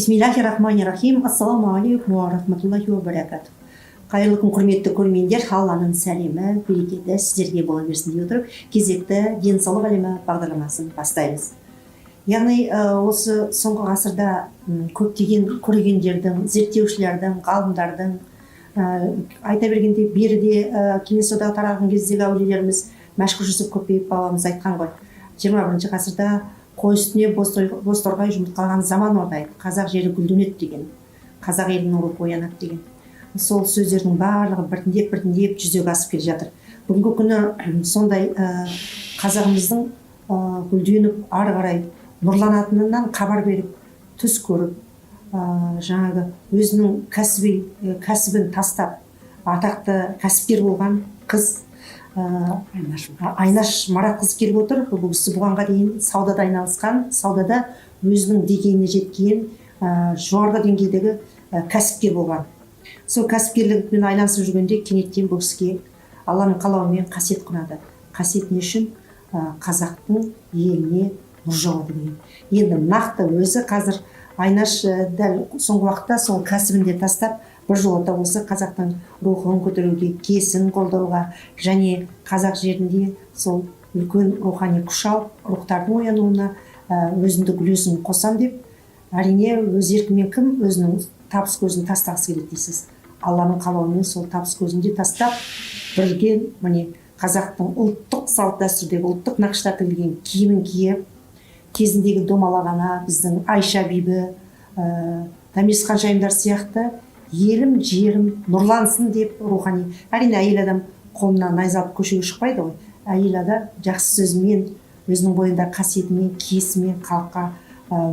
Бисмиллахир-рахманир-рахим. Ассаламу алейкум ва рахматуллахи ва баракатух. Қайырлы күн, құрметті көрермендер, Алланың сәлемі, берекеті сіздерге бола берсін дей отырып, кезекті денсаулық әлемі бағдарламасын бастаймыз. Яғни осы соңғы ғасырда көптеген көргендердің, зерттеушілердің, ғалымдардың, айта бергенде беріде Кеңес одағы тараған кездегі әулиелеріміз Мәшһүр Жүсіп Көпеев бабамыз айтқан ғой, 21 ғасырда қой үстіне боз торғай жұмыртқалаған заман орнайды, қазақ жері гүлденеді деген, қазақ елінің рухы оянады деген. Сол сөздердің барлығы біртіндеп жүзеге асып келе жатыр. Бүгінгі күні сондай қазағымыздың гүлденіп ары қарай нұрланатынынан хабар беріп, түс көріп, жаңағы өзінің кәсібін тастап, атақты кәсіпкер болған қыз Айнаш Маратқызы келіп отыр. Бұл кісі бұғанға дейін саудада айналысқан, саудада өзінің деңгейіне жеткен жоғарғы деңгейдегі кәсіпкер болған. Сол кәсіпкерлікпен айланысып жүргенде кенеттен бұл кісіге Алланың қалауымен қасиет қонады. Қасиет не үшін? Қазақтың еліне нұр жауады деген. Енді нақты өзі қазір Айнаш дәл соңғы уақытта сол кәсібінде тастап, біржолата осы қазақтың рухын көтеруге, кесін қолдауға және қазақ жерінде сол үлкен рухани күш алып, рухтардың оянуына өзіндік үлесін қосам деп, әрине өз еркімен кім өзінің табыс көзін тастағысы келеді дейсіз. Алланың қалауымен сол табыс көзін де тастап, бірге міне қазақтың ұлттық салт дәстүрдегі ұлттық нақышта тігілген киімін киіп, кезіндегі домалағана біздің Айша бибі, Томирис ханшайымдар сияқты елім, жерім нұрлансын деп рухани. Әрине әйел адам қолына найза алып көшеге шықпайды ғой. Әйел адам жақсы сөзімен, өзінің бойында қасиетімен, киесімен халыққа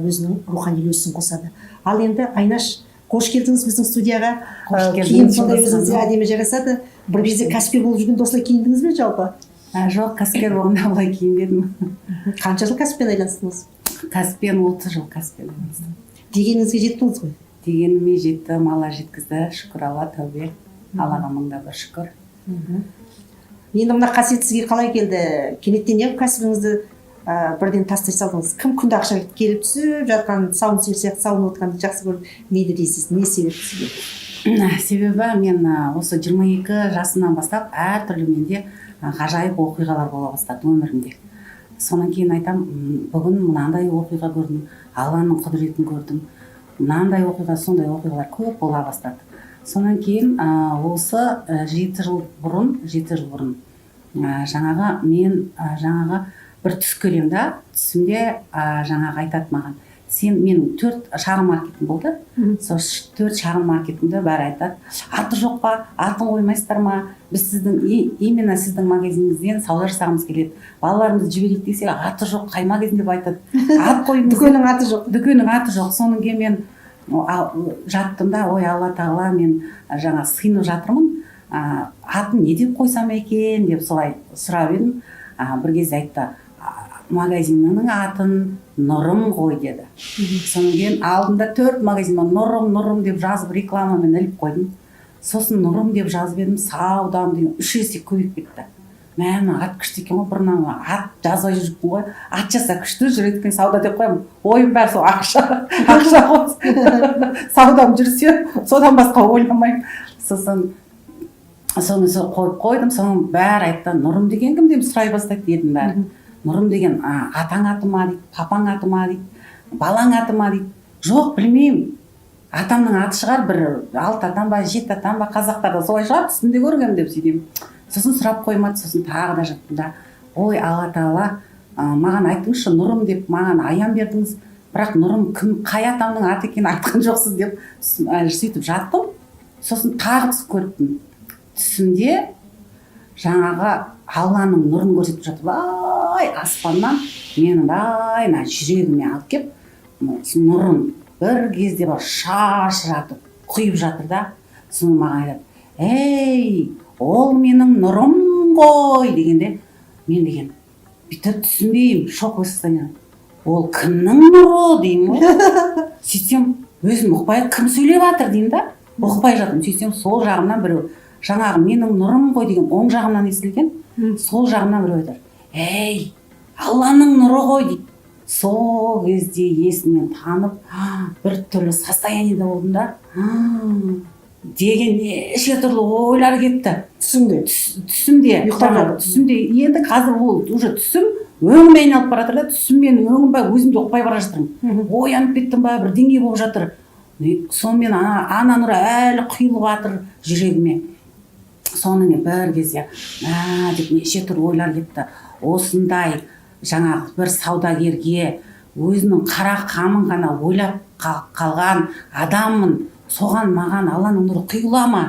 өзінің рухани үлесін қосады. Ал енді Айнаш, қош келдіңіз біздің студияға. Киім сондай өзіңізге әдемі жарасады. Бір кезде кәсіпкер болып жүргенде осылай киіндіңіз бе жалпы? Жоқ, кәсіпкер болғанда олай киінбедім. Қанша жыл кәсіппен айланыстыңыз? Кәсіппен 30 жыл кәсіппен айланыстым. Дегеніңізге жеттіңіз ғой? Дегеніме жеттім, Алла жеткізді, шүкір Алла, тәубе. Аллаға мыңда бір шүкір. Енді мына қасиет сізге қалай келді? Кенеттен неғып кәсібіңізді бірден тастай салдыңыз? Кім күнде ақша келіп түсіп жатқан, сауын сияқты сауын отқанды жақсы көріп мейді дейсіз? Не себеп сізге? Себебі мен осы 22 жасынан бастап әртүрлі менде ғажайып оқиғалар бола бастады өмірімде. Сонан кейін айтам, бүгін мынандай оқиға көрдім, Алланың құдіретін көрдім. Мынандай оқиға, сондай оқиғалар көп бола бастады. Сонан кейін осы 7 жыл бұрын жаңағы мен бір түс көремін да, түсімде жаңағы айтады маған, менің 4 шағын маркетім болды. Сол 4 шағын маркетімді бәрі айтады, аты жоқ па, атын қоймайсыздар ма, біз именно сіздің магазиніңізден сауда жасағымыз келеді, балаларымызды жіберейік десе, аты жоқ, қай магазин деп айтады, ат қойыңыз. Дүкеннің аты жоқ. Соның кейін мен жаттым да, ой Алла тағала, мен жаңа сыйынып жатырмын, атын не деп қойсам екен деп солай сұрап едім. Бір кезде айтты, магазинінің атын Нұрым қой деді. Содан кейін алдында 4 магазин Нұрым деп жазып рекламамен іліп қойдым. Сосын Нұрым деп жазып едім, саудам деген 3 есе көбейіп кетті. Мәні ат күшті екен ғой, бұрыннан ат жазбай жүріппін ғой, ат жаса күшті жүреді екен, сауда деп қоямын. Ойым бәрі сол ақша ғой. Саудам жүрсе, содан басқа ойламаймын. Сосын қойып қойдым, соның бәрі айтты, Нұрым деген кім деп сұрай бастайды дедім бәрі. Нұрым деген атаң аты ма дейді, папаң аты ма дейді, балаң аты ма дейді. Жоқ, білмеймін. Атамның аты шығар, бір 6 атам ба, 7 атам ба, қазақтарда солай шығар, түсінде көргенмін деп сөйтемін. Сосын сұрап қоймады, сосын тағы да жаттым да. Ой, Алла тағала, маған айтыңызшы, Нұрым деп маған аян бердіңіз, бірақ Нұрым кім, қай атамның аты екенін айтқан жоқсыз деп сөйтіп жаттым. Сосын тағы түс көріппін. Түсімде жаңағы Алланың нұрын көрсетіп жатып, ай, аспаннан менің жүрегіме алып кеп, нұрын бір кезде бар шашыратып құйып жатыр да. Соны маған айтады, ей, ол менің нұрым ғой дегенде, мен деген бүйтіп түсінбеймін, шок состояние. Ол кімнің нұры деймін ғой. Сөйтсем, өзім ұқпай кім сөйлеп жатыр деймін да. Ұқпай жатырмын. Сөйтсем, сол жағымнан біреу, жаңағы менің нұрым ғой деген оң жағымнан естілген, сол жағымнан біреу айтыр. Ей, Алланың нұры ғой дейді. сол кезде есімнен танып бір түрлі состояниеда болдым да деген неше түрлі ойлар кетті түсімде түсімде ұйықтап жатып. түсімде енді қазір ол уже түсім өңіме айналып бара жатыр да түсім мен өңім ба өзімде ұқпай бара жатырмын оянып кеттім ба бірдеңе болып жатыр сонымен ана нұры әлі құйылып жатыр жүрегіме соның бір кезде деп неше түрлі ойлар кетті осындай жаңағы бір саудагерге өзінің қара қамын ғана ойлап қалған адаммын соған маған Алланың нұры құйыла ма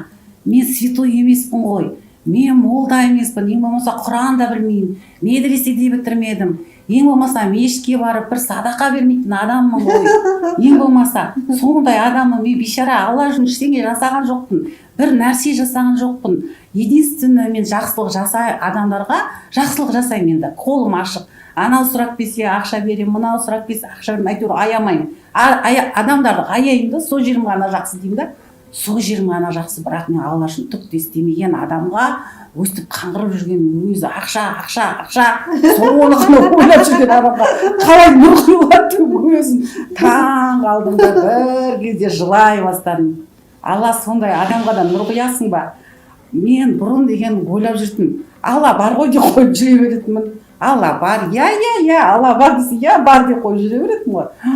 мен святой емеспін ғой мен молда емеспін ең болмаса Құран да білмеймін медресе де бітірмедім ең болмаса мешітке барып бір садақа бермейтін адаммын ғой ең болмаса сондай адаммын мен бейшара Алла үшін ештеңе жасаған жоқпын бір нәрсе жасаған жоқпын единственное мен адамдарға жақсылық жасаймын енді қолым ашық анау сұрақ берсе ақша беремін мынау сұрақ берсе ақша беремін әйтеуір аямаймын адамдарды аяймын да сол жерім ғана жақсы деймін да сол жерім ғана жақсы бірақ мен Алла үшін түк те істемеген адамға өстіп қаңғырып жүрген өзі ақша соны ғана ойлап жүрген адамға қалай нұр құйылады деп өзім таң қалдым да бір кезде жылай бастадым Алла сондай адамға да нұр құясың ба мен бұрын деген ойлап жүрдім Алла бар ғой деп қойып жүре беретінмін Алла бар иә Алла бар десе иә бар деп қойып жүре беретінмін ғой